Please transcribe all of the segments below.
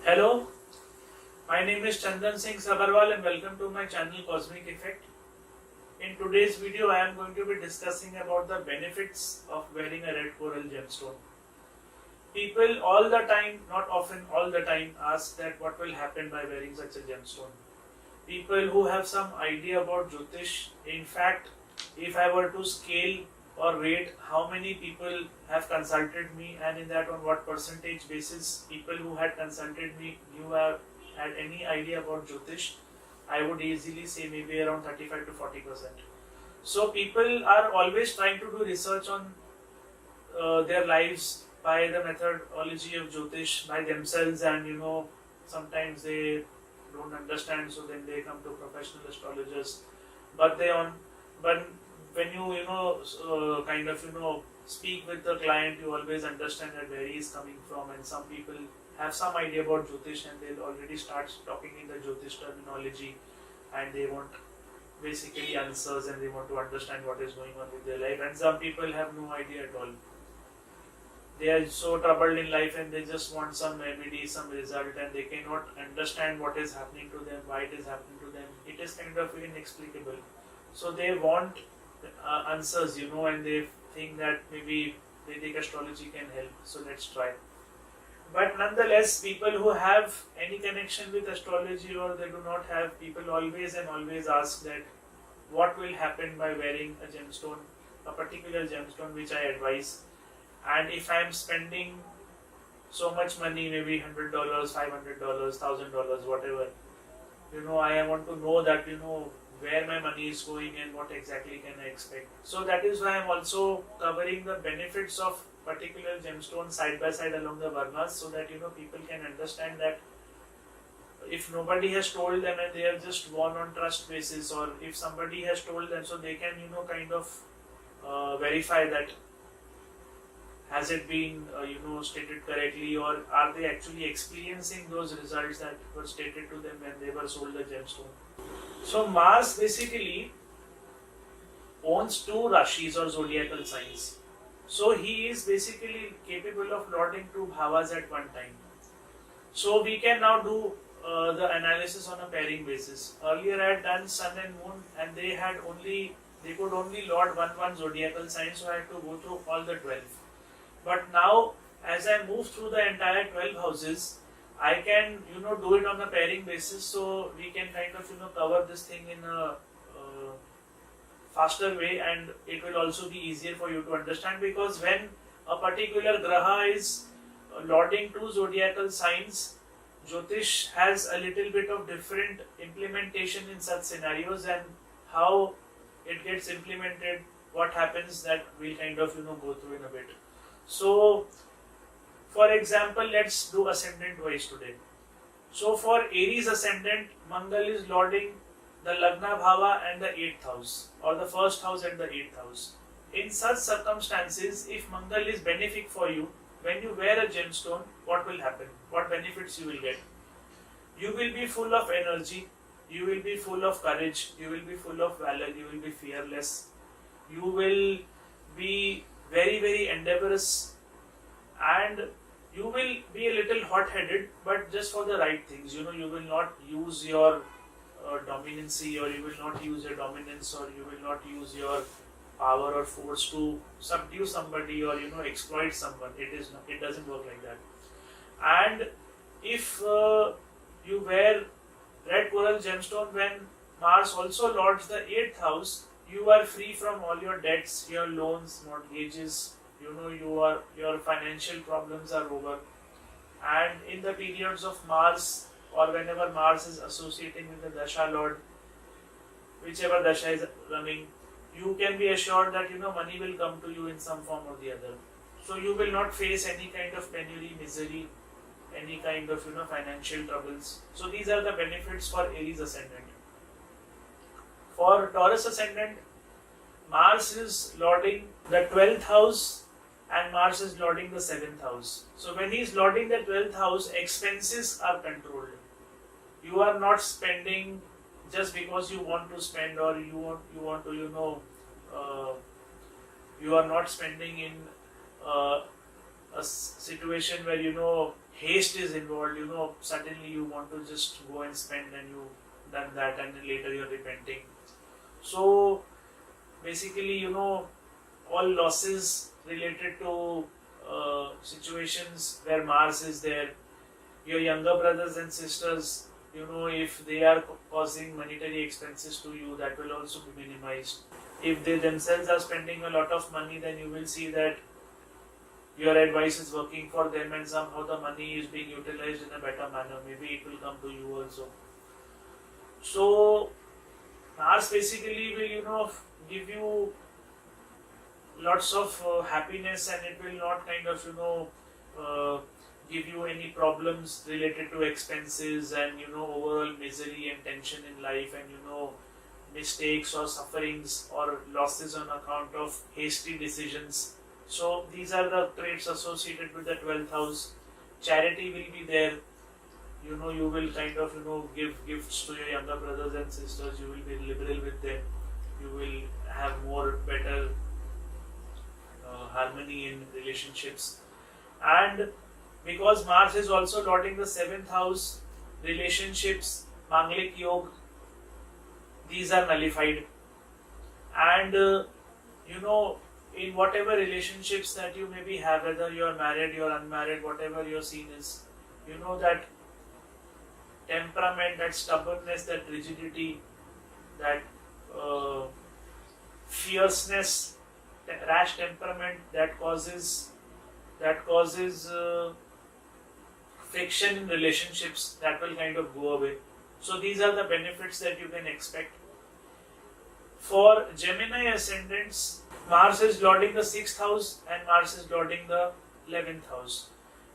Hello, my name is Chandan Singh Sabarwal and welcome to my channel Cosmic Effect. In today's video, I am going to be discussing about the benefits of wearing a red coral gemstone. People all the time, not often, all the time ask that what will happen by wearing such a gemstone. People who have some idea about Jyotish, in fact, if I were to scale or rate how many people have consulted me and in that on what percentage basis people who had consulted me had any idea about Jyotish, I would easily say maybe around 35 to 40%. So people are always trying to do research on their lives by the methodology of Jyotish by themselves, and sometimes they don't understand, so then they come to professional astrologers. But when you speak with the client, you always understand that where he is coming from, and some people have some idea about Jyotish and they'll already start talking in the Jyotish terminology, and they want basically answers and they want to understand what is going on with their life. And some people have no idea at all. They are so troubled in life and they just want some remedy, some result, and they cannot understand what is happening to them, why it is happening to them. It is kind of inexplicable. So they want answers, and they think that maybe Vedic astrology can help. So let's try. But nonetheless, people who have any connection with astrology or they do not have, people always ask that what will happen by wearing a gemstone, a particular gemstone which I advise. And if I am spending so much money, maybe $100, $500, $1,000, whatever, I want to know that, where my money is going and what exactly can I expect. So that is why I am also covering the benefits of particular gemstones side by side along the varnas, so that people can understand that if nobody has told them and they have just gone on trust basis, or if somebody has told them, so they can verify that has it been stated correctly, or are they actually experiencing those results that were stated to them when they were sold the gemstone. So Mars basically owns 2 rashis or zodiacal signs. So he is basically capable of lording 2 bhavas at one time. So we can now do the analysis on a pairing basis. Earlier I had done Sun and Moon, and they could only lord one zodiacal sign, so I had to go through all the 12. But now, as I move through the entire 12 houses, I can do it on a pairing basis, so we can kind of cover this thing in a faster way, and it will also be easier for you to understand, because when a particular graha is lording 2 zodiacal signs, Jyotish has a little bit of different implementation in such scenarios, and how it gets implemented, what happens, that we'll kind of go through in a bit. So for example, let's do ascendant wise today. So for Aries ascendant, Mangal is lording the Lagna Bhava and the 8th house, or the 1st house and the 8th house. In such circumstances, if Mangal is benefic for you, when you wear a gemstone, what will happen? What benefits you will get? You will be full of energy, you will be full of courage, you will be full of valor, you will be fearless, you will be very, very endeavorous, and you will be a little hot-headed, but just for the right things. You will not use your dominancy, or you will not use your dominance, or you will not use your power or force to subdue somebody or exploit someone. It doesn't work like that. And if you wear red coral gemstone when Mars also lords the 8th house, you are free from all your debts, your loans, mortgages. Your financial problems are over. And in the periods of Mars, or whenever Mars is associating with the Dasha Lord, whichever Dasha is running, you can be assured that money will come to you in some form or the other. So you will not face any kind of penury, misery, any kind of financial troubles. So these are the benefits for Aries ascendant. For Taurus ascendant, Mars is lording the 12th house and Mars is lording the 7th house. So when he is lording the 12th house, expenses are controlled. You are not spending just because you want to spend, or you want to you are not spending in a situation where haste is involved. Suddenly you want to just go and spend, and you done that, and then later you're repenting. So basically, all losses related to situations where Mars is there, your younger brothers and sisters, if they are causing monetary expenses to you, that will also be minimized. If they themselves are spending a lot of money, then you will see that your advice is working for them, and somehow the money is being utilized in a better manner. Maybe it will come to you also. So Mars basically will give you lots of happiness, and it will not kind of give you any problems related to expenses and overall misery and tension in life, and mistakes or sufferings or losses on account of hasty decisions. So these are the traits associated with the 12th house. Charity will be there. You will kind of give gifts to your younger brothers and sisters. You will be liberal with them. You will have better harmony in relationships. And because Mars is also lording the 7th house, relationships, Manglik Yog, these are nullified. And in whatever relationships that you maybe have, whether you are married, you are unmarried, whatever your scene is, that temperament, that stubbornness, that rigidity, that fierceness, rash temperament that causes friction in relationships, that will kind of go away. So these are the benefits that you can expect. For Gemini ascendants, Mars is lording the 6th house and Mars is lording the 11th house.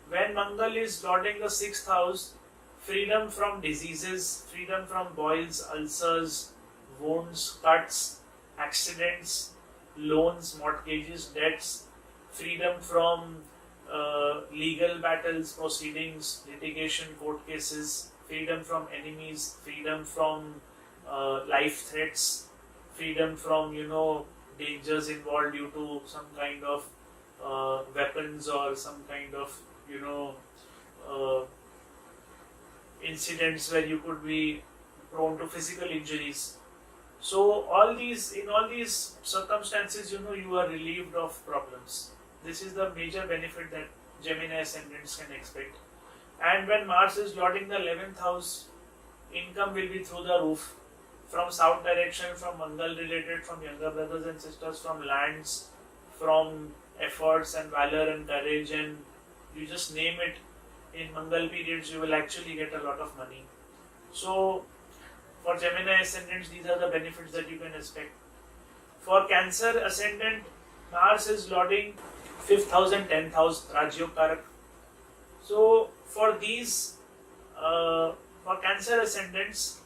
When Mangal is lording the 6th house, freedom from diseases, freedom from boils, ulcers, wounds, cuts, accidents, loans, mortgages, debts, freedom from legal battles, proceedings, litigation, court cases, freedom from enemies, freedom from life threats, freedom from dangers involved due to some kind of weapons or some kind of incidents where you could be prone to physical injuries. So in all these circumstances, you are relieved of problems. This is the major benefit that Gemini ascendants can expect. And when Mars is lording the 11th house, income will be through the roof. From south direction, from Mangal related, from younger brothers and sisters, from lands, from efforts and valor and courage, and you just name it. In Mangal periods, you will actually get a lot of money. So for Gemini ascendants, these are the benefits that you can expect. For Cancer ascendant, Mars is lording 5th house and 10th house, Rajyog Karak. So for these, for Cancer ascendants,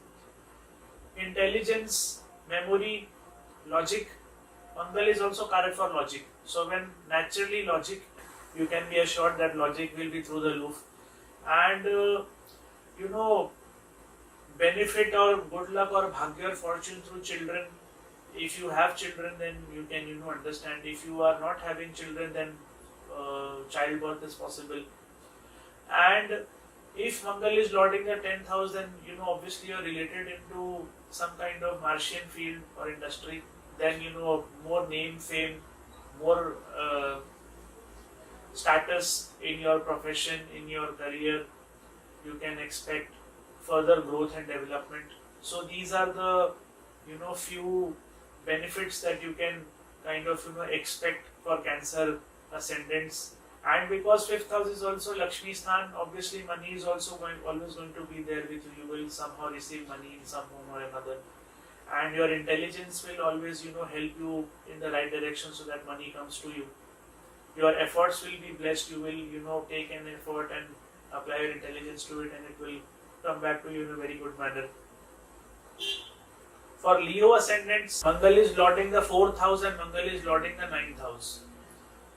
intelligence, memory, logic. Mangal is also Karak for logic. So when naturally logic, you can be assured that logic will be through the roof. And benefit or good luck or bhagya or fortune through children. If you have children, then you can understand. If you are not having children, then childbirth is possible. And if Mangal is lording the 10th house, then obviously you are related into some kind of Martian field or industry. Then more name, fame, more status in your profession, in your career. You can expect further growth and development. So these are the few benefits that you can kind of expect for Cancer ascendants. And because 5th house is also Lakshmi Sthan, obviously money is also always going to be there with you. You will somehow receive money in some form or another. And your intelligence will always help you in the right direction so that money comes to you. Your efforts will be blessed. You will take an effort and apply your intelligence to it, and it will come back to you in a very good manner. For Leo ascendants, Mangal is lording the 4th house and Mangal is lording the 9th house.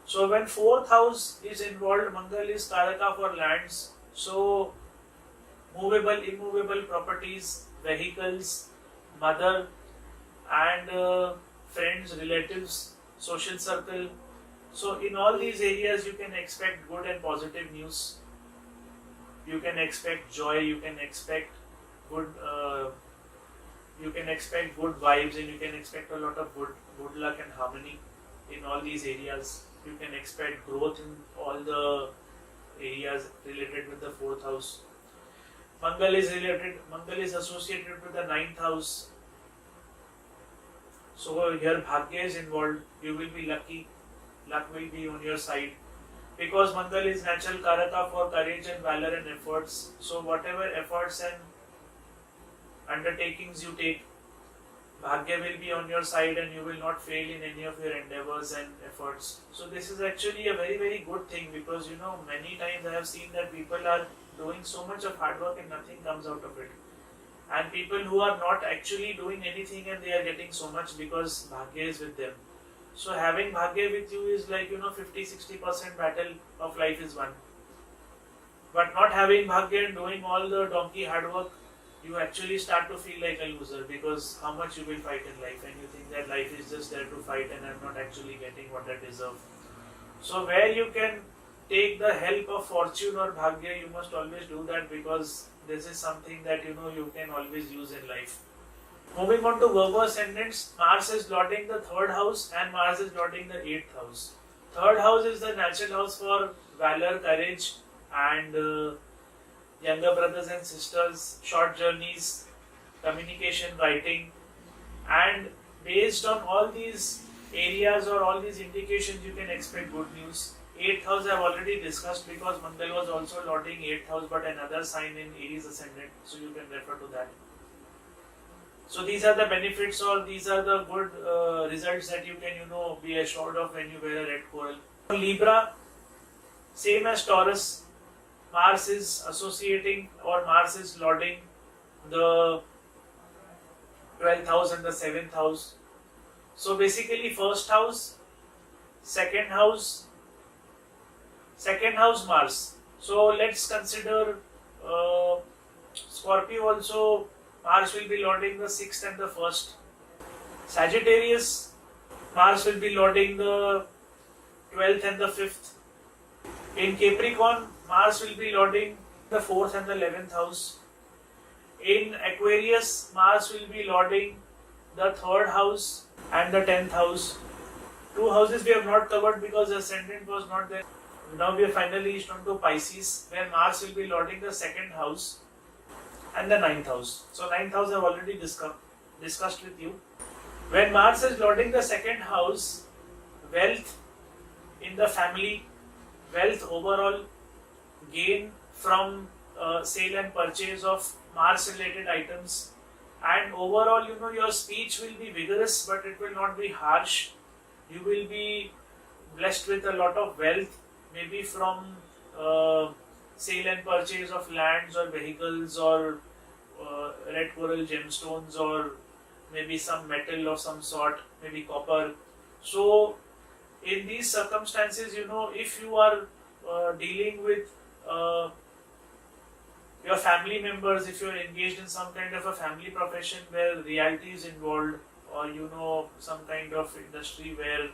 So when 4th house is involved, Mangal is Karaka for lands. So movable, immovable properties, vehicles, mother and friends, relatives, social circle, So in all these areas you can expect good and positive news. You can expect joy, you can expect good good vibes, and you can expect a lot of good luck and harmony in all these areas. You can expect growth in all the areas related with the fourth house. Mangal is associated with the ninth house. So here Bhagya is involved. You will be lucky. Luck will be on your side. Because Mangal is natural Karaka for courage and valor and efforts. So whatever efforts and undertakings you take, Bhagya will be on your side and you will not fail in any of your endeavors and efforts. So this is actually a very, very good thing, because many times I have seen that people are doing so much of hard work and nothing comes out of it. And people who are not actually doing anything and they are getting so much because Bhagya is with them. So having Bhagya with you is like 50-60% battle of life is won. But not having Bhagya and doing all the donkey hard work, you actually start to feel like a loser, because how much you will fight in life and you think that life is just there to fight and I'm not actually getting what I deserve. So where you can take the help of fortune or Bhagya, you must always do that, because this is something that you can always use in life. Moving on to Virgo ascendants, Mars is lording the third house and Mars is lording the eighth house. Third house is the natural house for valor, courage, and younger brothers and sisters, short journeys, communication, writing, and based on all these areas or all these indications, you can expect good news. 8th house I have already discussed, because Mangal was also lording 8th house, but another sign in Aries ascendant, so you can refer to that. So these are the benefits, or these are the good results that you can be assured of when you wear a red coral. For Libra, same as Taurus, Mars is associating, or Mars is lording the 12th house and the 7th house. So basically first house, second house Mars. So let's consider Scorpio also, Mars will be lording the 6th and the 1st. Sagittarius, Mars will be lording the 12th and the 5th. In Capricorn, Mars will be lording the 4th and the 11th house. In Aquarius, Mars will be lording the 3rd house and the 10th house. Two houses we have not covered because Ascendant was not there. Now we have finally reached on to Pisces, where Mars will be lording the 2nd house and the 9th house. So 9th house I have already discussed with you. When Mars is lording the 2nd house, wealth in the family, wealth overall, gain from sale and purchase of Mars related items, and overall your speech will be vigorous but it will not be harsh. You will be blessed with a lot of wealth, maybe from sale and purchase of lands or vehicles or red coral gemstones, or maybe some metal of some sort, maybe copper. So in these circumstances, if you are dealing with your family members, if you are engaged in some kind of a family profession where reality is involved, or some kind of industry where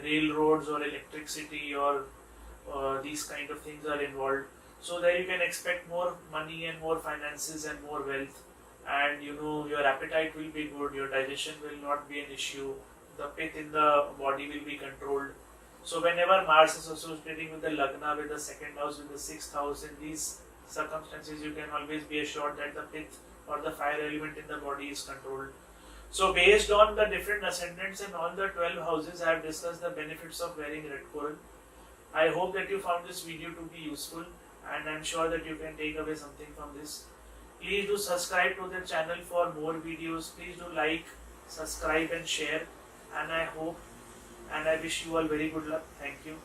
railroads or electricity or these kind of things are involved, so there you can expect more money and more finances and more wealth, and your appetite will be good, your digestion will not be an issue, the pith in the body will be controlled. So whenever Mars is associating with the Lagna, with the 2nd house, with the 6th house, in these circumstances you can always be assured that the pith or the fire element in the body is controlled. So based on the different ascendants and all the 12 houses, I have discussed the benefits of wearing red coral. I hope that you found this video to be useful, and I am sure that you can take away something from this. Please do subscribe to the channel for more videos. Please do like, subscribe and share, and I hope and I wish you all very good luck. Thank you.